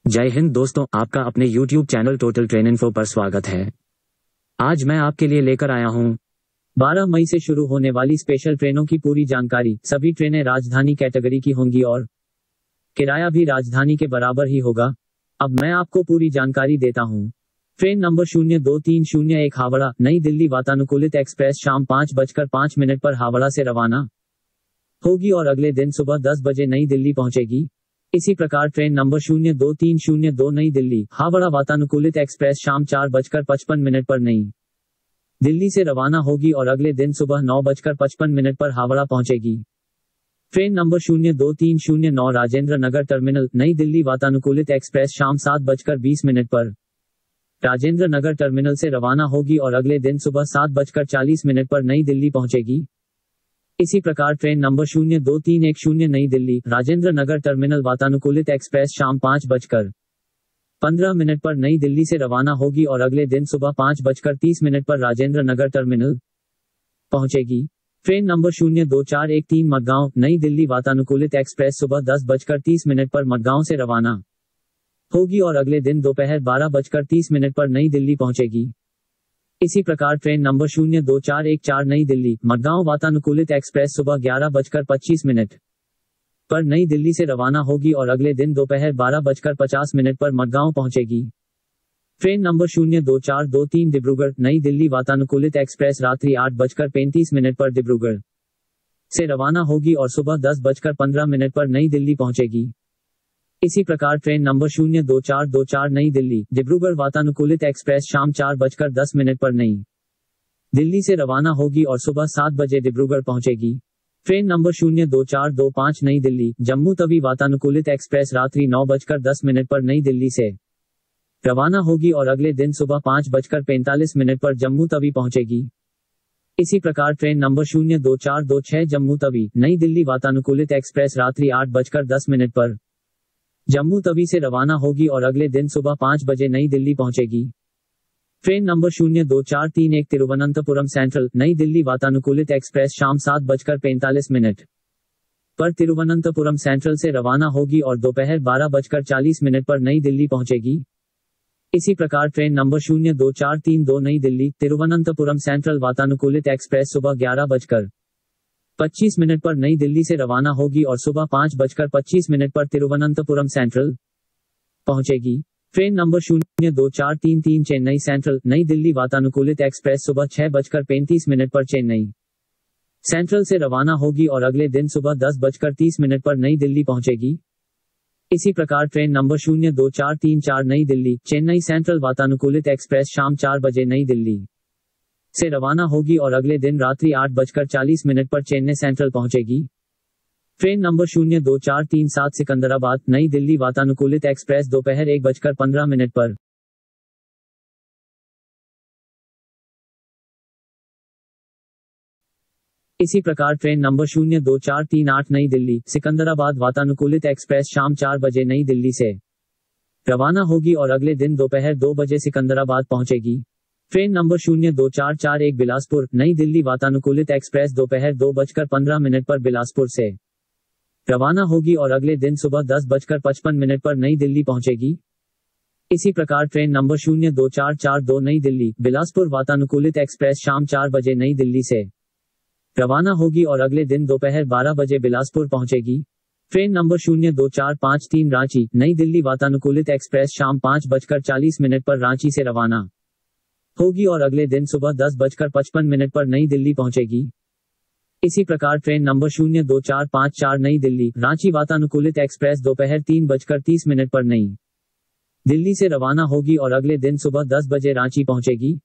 जय हिंद दोस्तों, आपका अपने YouTube channel total train info पर स्वागत है। आज मैं आपके लिए लेकर आया हूं 12 मई से शुरू होने वाली स्पेशल ट्रेनों की पूरी जानकारी। सभी ट्रेनें राजधानी कैटेगरी की होंगी और किराया भी राजधानी के बराबर ही होगा। अब मैं आपको पूरी जानकारी देता हूं। ट्रेन नंबर 02301 हावड़ा नई दिल्ली वातानुकूलित एक्सप्रेस शाम 5:05 पर हावड़ा से रवाना होगी और अगले दिन सुबह 10 बजे नई दिल्ली पहुंचेगी। इसी प्रकार ट्रेन नंबर 02302 नई दिल्ली हावड़ा वातानुकूलित एक्सप्रेस शाम 4:55 पर नई दिल्ली से रवाना होगी और अगले दिन सुबह 9:55 पर हावड़ा पहुंचेगी। Train number 02309 Rajendra Nagar terminal नई दिल्ली वातानुकूलित एक्सप्रेस शाम 7:20 पर राजेंद्र नगर टर्मिनल से रवाना होगी और अगले दिन सुबह 7:40 पर नई दिल्ली पहुंचेगी। इसी प्रकार ट्रेन नंबर 02310 नई दिल्ली राजेंद्र नगर टर्मिनल वातानुकूलित एक्सप्रेस शाम 5:15 पर नई दिल्ली से रवाना होगी और अगले दिन सुबह 5:30 पर राजेंद्र नगर टर्मिनल पहुंचेगी। ट्रेन नंबर 02413 मडगांव नई दिल्ली वातानुकूलित एक्सप्रेस सुबह 10:30 पर मडगांव से रवाना होगी और अगले दिन दोपहर 12:30 पर नई दिल्ली पहुंचेगी। इसी प्रकार ट्रेन नंबर 02414 नई दिल्ली मडगांव वातानुकूलित एक्सप्रेस सुबह 11:25 पर नई दिल्ली से रवाना होगी और अगले दिन दोपहर 12:50 पर मडगांव पहुंचेगी। ट्रेन नंबर 02423 डिब्रूगढ़ नई दिल्ली वातानुकूलित एक्सप्रेस रात्रि 8:35 पर डिब्रूगढ़ से रवाना होगी और सुबह 10:15 पर नई दिल्ली पहुंचेगी। इसी प्रकार ट्रेन नंबर 02424 नई दिल्ली डिब्रूगढ़ वातानुकूलित एक्सप्रेस शाम 4:10 पर नई दिल्ली से रवाना होगी और सुबह 7 बजे डिब्रूगढ़ पहुंचेगी। ट्रेन नंबर 02425 नई दिल्ली जम्मू तवी वातानुकूलित एक्सप्रेस रात्रि 9:10 पर नई दिल्ली से रवाना होगी और अगले दिन सुबह 5:45 पर जम्मू तवी पहुंचेगी। इसी प्रकार ट्रेन नंबर 02426 जम्मू तवी नई दिल्ली वातानुकूलित एक्सप्रेस रात्रि 8:10 पर जम्मू तवी से रवाना होगी और अगले दिन सुबह 5 बजे नई दिल्ली पहुंचेगी। ट्रेन नंबर 02431 तिरुवनंतपुरम सेंट्रल नई दिल्ली वातानुकूलित एक्सप्रेस शाम 7:45 पर तिरुवनंतपुरम सेंट्रल से रवाना होगी और दोपहर 12:40 पर नई दिल्ली पहुंचेगी। इसी प्रकार ट्रेन नंबर 02432 नई दिल्ली तिरुवनंतपुरम सेंट्रल वातानुकूलित एक्सप्रेस सुबह 11:25 पर नई दिल्ली से रवाना होगी और सुबह 5:25 पर तिरुवनंतपुरम सेंट्रल पहुंचेगी। ट्रेन नंबर 02433 चेन्नई सेंट्रल नई दिल्ली वातानुकूलित एक्सप्रेस सुबह 6:35 पर चेन्नई सेंट्रल से रवाना होगी और अगले दिन सुबह 10:30 पर नई दिल्ली पहुंचेगी। इसी प्रकार ट्रेन नंबर 02434 नई दिल्ली चेन्नई सेंट्रल वातानुकूलित एक्सप्रेस शाम 4 बजे नई दिल्ली से रवाना होगी और अगले दिन रात्रि 8:40 पर चेन्नई सेंट्रल पहुंचेगी। ट्रेन नंबर 02437 सिकंदराबाद नई दिल्ली वातानुकूलित एक्सप्रेस दोपहर 1:15 पर इसी प्रकार ट्रेन नंबर 02438 नई दिल्ली सिकंदराबाद वातानुकूलित एक्सप्रेस शाम 4 बजे नई दिल्ली से रवाना होगी और अगले दिन दोपहर 2 बजे सिकंदराबाद पहुंचेगी। ट्रेन नंबर 02441 बिलासपुर नई दिल्ली वातानुकूलित एक्सप्रेस दोपहर 2:15 पर बिलासपुर से रवाना होगी और अगले दिन सुबह 10:55 पर नई दिल्ली पहुंचेगी। इसी प्रकार ट्रेन नंबर 02442 नई दिल्ली बिलासपुर वातानुकूलित एक्सप्रेस शाम 4 बजे नई दिल्ली से रवाना होगी और अगले दिन दोपहर 12 बजे बिलासपुर पहुंचेगी। ट्रेन नंबर 02453 रांची नई दिल्ली वातानुकूलित एक्सप्रेस शाम 5:40 पर रांची से रवाना होगी और अगले दिन सुबह 10:55 पर नई दिल्ली पहुंचेगी। इसी प्रकार ट्रेन नंबर 02454 नई दिल्ली रांची वातानुकूलित एक्सप्रेस दोपहर 3:30 पर नई दिल्ली से रवाना होगी और अगले दिन सुबह 10 बजे रांची पहुंचेगी।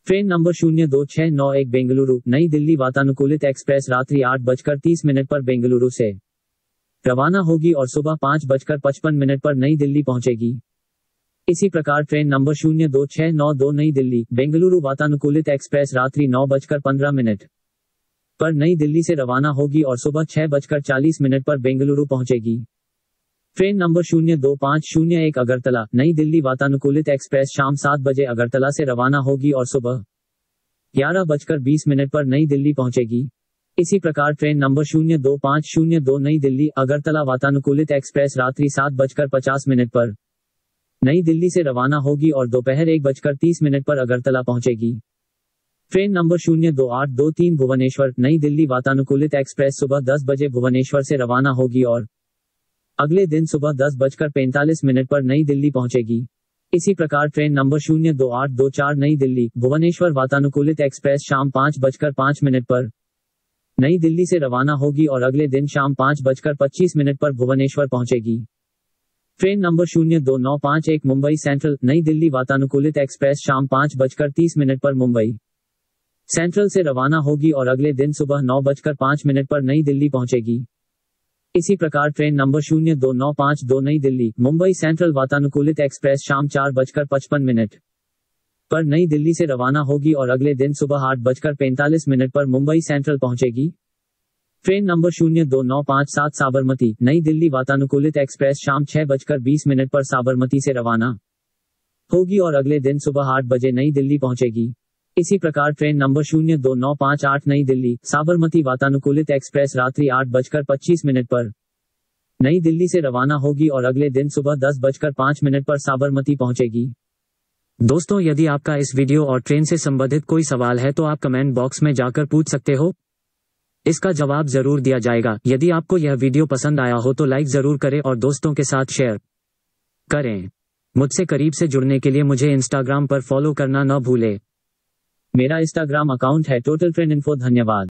ट्रेन नंबर 02691 बेंगलुरु नई दिल्ली वातानुकूलित एक्सप्रेस रात्रि 8:30 पर बेंगलुरु से रवाना होगी और सुबह 5:55 पर नई दिल्ली पहुंचेगी। इसी प्रकार ट्रेन नंबर 02692 नई दिल्ली बेंगलुरु वातानुकूलित एक्सप्रेस रात्रि 9:15 पर नई दिल्ली से रवाना होगी और सुबह 6:40 पर बेंगलुरु पहुंचेगी। ट्रेन नंबर 02501 अगरतला नई दिल्ली वातानुकूलित एक्सप्रेस शाम 7 बजे अगरतला से रवाना होगी और सुबह 11:20 पर नई दिल्ली पहुंचेगी। इसी प्रकार ट्रेन नंबर 02502 नई दिल्ली अगरतला वातानुकूलित एक्सप्रेस रात्रि 7:50 पर नई दिल्ली से रवाना होगी और दोपहर 1:30 पर अगरतला पहुंचेगी। ट्रेन नंबर 02823 भुवनेश्वर नई दिल्ली वातानुकूलित एक्सप्रेस सुबह 10 बजे भुवनेश्वर से रवाना होगी और अगले दिन सुबह 10:45 पर नई दिल्ली पहुंचेगी। इसी प्रकार ट्रेन नंबर 02824 नई दिल्ली भुवनेश्वर वातानुकूलित एक्सप्रेस शाम 5:05 पर नई दिल्ली से रवाना होगी और अगले दिन शाम 5:25 पर भुवनेश्वर पहुंचेगी। ट्रेन नंबर 02951 मुंबई सेंट्रल नई दिल्ली वातानुकूलित एक्सप्रेस शाम 5:30 पर मुंबई सेंट्रल से रवाना होगी और अगले दिन सुबह 9:05 पर नई दिल्ली पहुंचेगी। इसी प्रकार ट्रेन नंबर 02952 नई दिल्ली मुंबई सेंट्रल वातानुकूलित एक्सप्रेस शाम 4:55 पर नई दिल्ली से रवाना होगी और अगले दिन सुबह 8:45 पर मुंबई सेंट्रल पहुंचेगी। ट्रेन नंबर 02957 साबरमती नई दिल्ली वातानुकूलित एक्सप्रेस शाम 6:20 पर साबरमती से रवाना होगी और अगले दिन सुबह 8 बजे नई दिल्ली पहुंचेगी। इसी प्रकार ट्रेन नंबर 02958 नई दिल्ली साबरमती वातानुकूलित एक्सप्रेस रात्रि 8:25 पर नई दिल्ली से रवाना होगी और अगले दिन सुबह 10:05 पर साबरमती पहुंचेगी। दोस्तों, यदि आपका इस वीडियो और ट्रेन से संबंधित कोई सवाल है तो आप कमेंट बॉक्स में जाकर पूछ सकते हो। इसका जवाब जरूर दिया जाएगा। यदि आपको यह वीडियो पसंद आया हो तो लाइक जरूर करें और दोस्तों के साथ शेयर करें। मुझसे करीब से जुड़ने के लिए मुझे इंस्टाग्राम पर फॉलो करना न भूलें। मेरा इंस्टाग्राम अकाउंट है टोटल ट्रेन इन्फो। धन्यवाद।